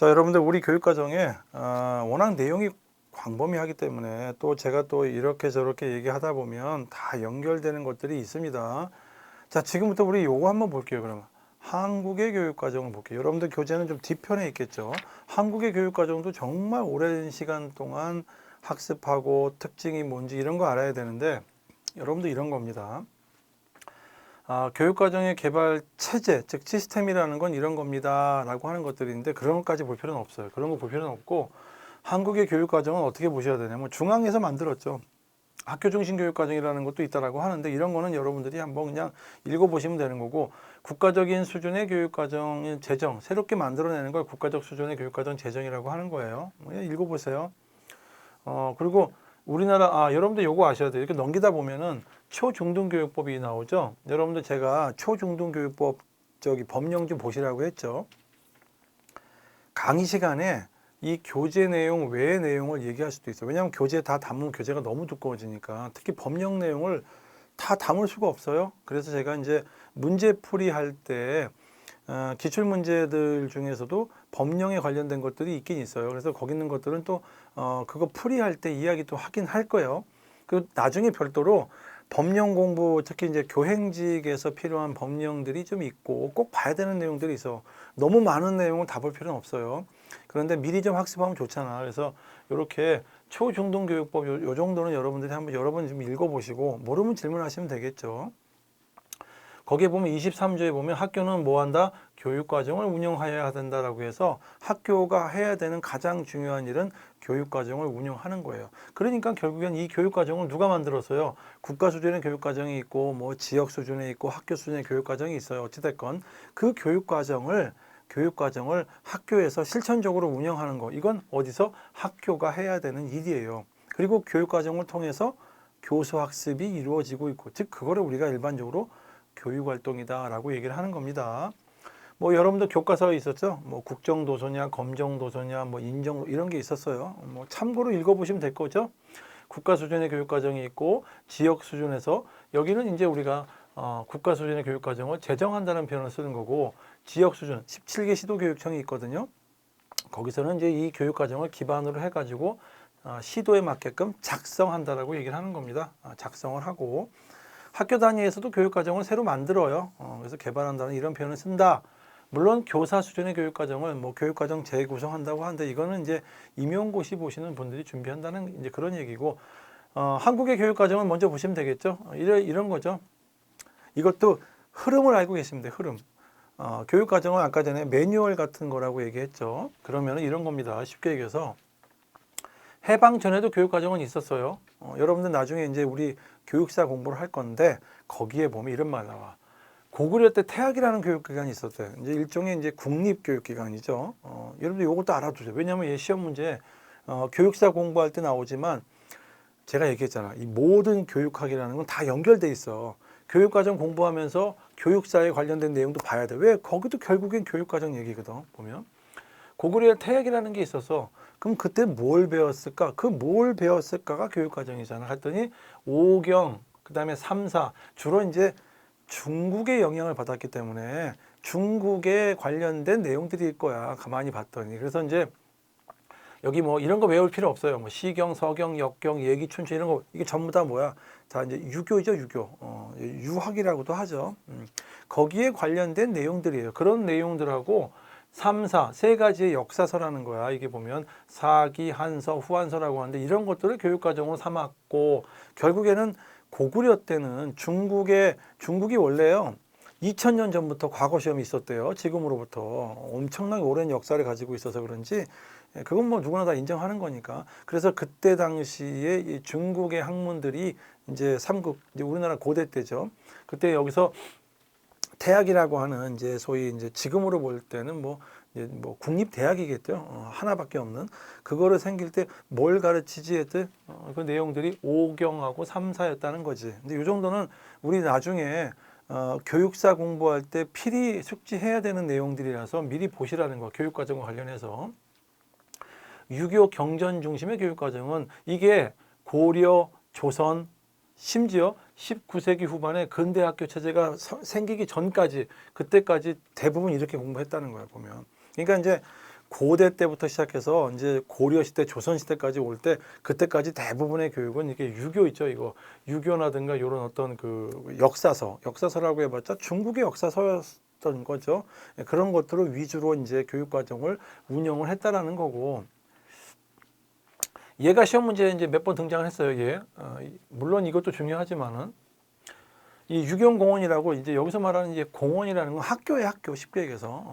자, 여러분들 우리 교육과정에 워낙 내용이 광범위하기 때문에 또 제가 또 이렇게 저렇게 얘기하다 보면 다 연결되는 것들이 있습니다. 자, 지금부터 우리 요거 한번 볼게요. 그러면 한국의 교육과정을 볼게요. 여러분들 교재는 좀 뒤편에 있겠죠. 한국의 교육과정도 정말 오랜 시간 동안 학습하고 특징이 뭔지 이런 거 알아야 되는데 여러분들 이런 겁니다. 교육과정의 개발 체제, 즉 시스템이라는 건 이런 겁니다 라고 하는 것들인데 그런 것까지 볼 필요는 없어요. 그런 거 볼 필요는 없고 한국의 교육과정은 어떻게 보셔야 되냐면 중앙에서 만들었죠. 학교 중심 교육과정이라는 것도 있다라고 하는데 이런 거는 여러분들이 한번 그냥 읽어보시면 되는 거고 국가적인 수준의 교육과정 제정, 새롭게 만들어내는 걸 국가적 수준의 교육과정 제정이라고 하는 거예요. 그냥 읽어보세요. 그리고 우리나라 여러분들 요거 아셔야 돼요. 이렇게 넘기다 보면은 초중등교육법이 나오죠. 여러분들 제가 초중등교육법 법령 좀 보시라고 했죠. 강의 시간에 이 교재 내용 외의 내용을 얘기할 수도 있어요. 왜냐하면 교재 다 담으면 교재가 너무 두꺼워지니까 특히 법령 내용을 다 담을 수가 없어요. 그래서 제가 이제 문제풀이 할 때 기출 문제들 중에서도 법령에 관련된 것들이 있긴 있어요. 그래서 거기 있는 것들은 또 그거 풀이할 때 이야기 또 하긴 할 거예요. 그리고 나중에 별도로 법령 공부, 특히 이제 교행직에서 필요한 법령들이 좀 있고 꼭 봐야 되는 내용들이 있어. 너무 많은 내용을 다 볼 필요는 없어요. 그런데 미리 좀 학습하면 좋잖아. 그래서 이렇게 초중등교육법 요 정도는 여러분들이 한번 여러 번 좀 읽어보시고 모르면 질문하시면 되겠죠. 거기에 보면 23조에 보면 학교는 뭐 한다? 교육과정을 운영하여야 된다라고 해서 학교가 해야 되는 가장 중요한 일은 교육과정을 운영하는 거예요. 그러니까 결국엔 이 교육과정을 누가 만들었어요? 국가 수준의 교육과정이 있고 뭐 지역 수준에 있고 학교 수준의 교육과정이 있어요. 어찌됐건 그 교육과정을 학교에서 실천적으로 운영하는 거. 이건 어디서? 학교가 해야 되는 일이에요. 그리고 교육과정을 통해서 교수학습이 이루어지고 있고 즉 그거를 우리가 일반적으로 교육활동이다라고 얘기를 하는 겁니다. 뭐 여러분들 교과서에 있었죠? 뭐 국정도서냐, 검정도서냐, 뭐 인정 이런 게 있었어요. 뭐 참고로 읽어보시면 될 거죠. 국가 수준의 교육과정이 있고 지역 수준에서 여기는 이제 우리가 국가 수준의 교육과정을 제정한다는 표현을 쓰는 거고 지역 수준 17개 시도교육청이 있거든요. 거기서는 이제 이 교육과정을 기반으로 해가지고 시도에 맞게끔 작성한다라고 얘기를 하는 겁니다. 작성을 하고 학교 단위에서도 교육과정을 새로 만들어요. 그래서 개발한다는 이런 표현을 쓴다. 물론 교사 수준의 교육과정을 뭐 교육과정 재구성한다고 하는데 이거는 이제 임용고시 보시는 분들이 준비한다는 이제 그런 얘기고 한국의 교육과정은 먼저 보시면 되겠죠. 이런 거죠. 이것도 흐름을 알고 계시면 돼요. 흐름. 교육과정은 아까 전에 매뉴얼 같은 거라고 얘기했죠. 그러면 이런 겁니다. 쉽게 얘기해서 해방 전에도 교육과정은 있었어요. 여러분들 나중에 이제 우리 교육사 공부를 할 건데 거기에 보면 이런 말 나와. 고구려 때 태학이라는 교육기관이 있었대요. 이제 일종의 이제 국립교육기관이죠. 여러분들 이것도 알아두세요. 왜냐하면 얘 시험 문제 교육사 공부할 때 나오지만 제가 얘기했잖아. 이 모든 교육학이라는 건 다 연결돼 있어. 교육과정 공부하면서 교육사에 관련된 내용도 봐야 돼. 왜? 거기도 결국엔 교육과정 얘기거든. 보면 고구려 태학이라는 게 있어서 그럼 그때 뭘 배웠을까? 그 뭘 배웠을까가 교육과정이잖아. 했더니 오경, 그 다음에 3, 4 주로 이제 중국의 영향을 받았기 때문에 중국에 관련된 내용들일 거야. 가만히 봤더니. 그래서 이제 여기 뭐 이런 거 외울 필요 없어요. 뭐 시경, 서경, 역경, 예기, 춘추 이런 거 이게 전부 다 뭐야? 다 이제 유교죠, 유교. 유학이라고도 하죠. 거기에 관련된 내용들이에요. 그런 내용들하고 3, 4, 세 가지의 역사서라는 거야. 이게 보면 사기, 한서, 후한서라고 하는데 이런 것들을 교육과정으로 삼았고 결국에는 고구려 때는 중국이 원래요. 2000년 전부터 과거 시험이 있었대요. 지금으로부터 엄청나게 오랜 역사를 가지고 있어서 그런지 그건 뭐 누구나 다 인정하는 거니까. 그래서 그때 당시에 이 중국의 학문들이 이제 삼국, 이제 우리나라 고대 때죠. 그때 여기서 대학이라고 하는 이제 소위 이제 지금으로 볼 때는 뭐 국립 대학이겠죠. 하나밖에 없는 그거를 생길 때 뭘 가르치지 했대 그 내용들이 오경하고 삼사였다는 거지. 근데 이 정도는 우리 나중에 교육사 공부할 때 필히 숙지해야 되는 내용들이라서 미리 보시라는 거. 교육과정과 관련해서 유교 경전 중심의 교육과정은 이게 고려, 조선 심지어 19세기 후반에 근대학교 체제가 생기기 전까지 그때까지 대부분 이렇게 공부했다는 거야 보면. 그러니까 이제 고대 때부터 시작해서 이제 고려 시대, 조선 시대까지 올 때 그때까지 대부분의 교육은 이게 유교 있죠, 이거 유교라든가 이런 어떤 그 역사서라고 해봤자 중국의 역사서였던 거죠. 그런 것들을 위주로 이제 교육 과정을 운영을 했다라는 거고. 얘가 시험 문제에 이제 몇 번 등장을 했어요. 얘 물론 이것도 중요하지만은 이 유경공원이라고 이제 여기서 말하는 이제 공원이라는 건 학교에 학교 쉽게 얘기해서